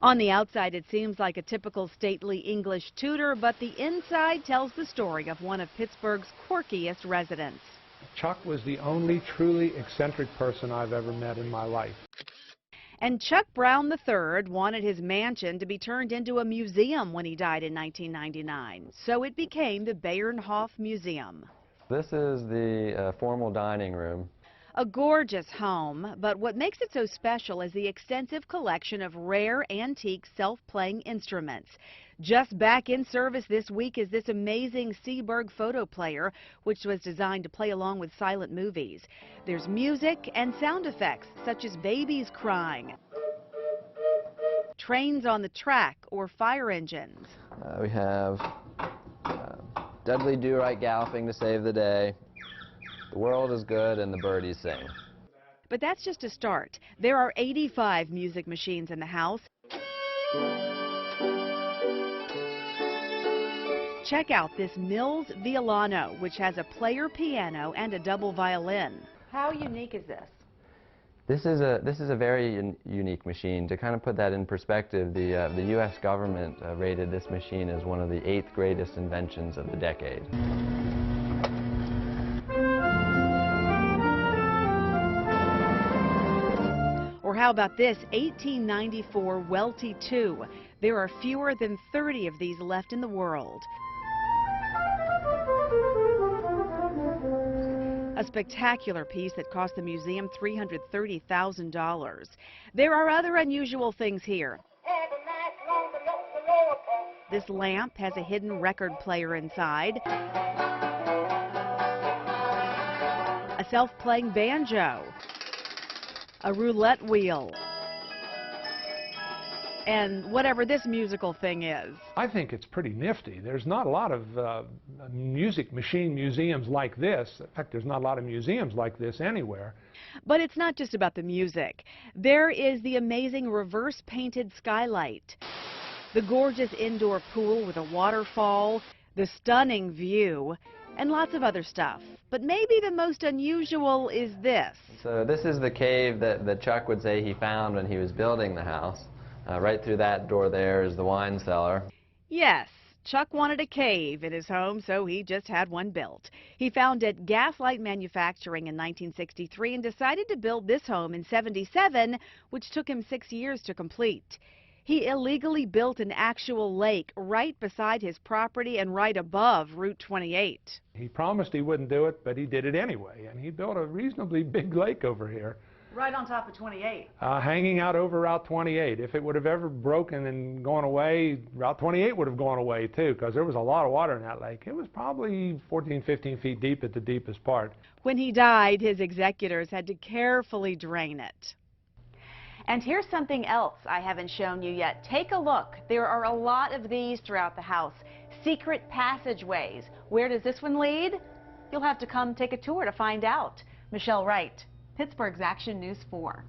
On the outside, it seems like a typical stately English Tudor, but the inside tells the story of one of Pittsburgh's quirkiest residents. Chuck was the only truly eccentric person I've ever met in my life. And Chuck Brown III wanted his mansion to be turned into a museum when he died in 1999, so it became the Bayernhof Museum. This is the formal dining room. A gorgeous home, but what makes it so special is the extensive collection of rare antique self-playing instruments. Just back in service this week is this amazing Seaberg photo player, which was designed to play along with silent movies. There's music and sound effects, such as babies crying, trains on the track, or fire engines. We have Dudley Do-Right galloping to save the day. The world is good and the birdies sing. But that's just a start. There are 85 music machines in the house. Check out this Mills Violano, which has a player piano and a double violin. How unique is this? This is a very unique machine. To kind of put that in perspective, the U.S. government rated this machine as one of the 8th greatest inventions of the decade. Or how about this 1894 Welty II? There are fewer than 30 of these left in the world. A spectacular piece that cost the museum $330,000. There are other unusual things here. This lamp has a hidden record player inside. A self-playing banjo. A roulette wheel, and whatever this musical thing is. I think it's pretty nifty. There's not a lot of music machine museums like this. In fact, there's not a lot of museums like this anywhere. But it's not just about the music. There is the amazing reverse painted skylight, the gorgeous indoor pool with a waterfall, the stunning view, and lots of other stuff. But maybe the most unusual is this. So this is the cave that Chuck would say he found when he was building the house. Right through that door there is the wine cellar. Yes, Chuck wanted a cave in his home, so he just had one built. He founded Gaslight Manufacturing in 1963 and decided to build this home in '77, which took him 6 years to complete. He illegally built an actual lake right beside his property and right above Route 28. He promised he wouldn't do it, but he did it anyway, and he built a reasonably big lake over here. Right on top of 28. Hanging out over Route 28. If it would have ever broken and gone away, Route 28 would have gone away too, because there was a lot of water in that lake. It was probably 14, 15 feet deep at the deepest part. When he died, his executors had to carefully drain it. And here's something else I haven't shown you yet. Take a look. There are a lot of these throughout the house. Secret passageways. Where does this one lead? You'll have to come take a tour to find out. Michelle Wright, Pittsburgh's Action News 4.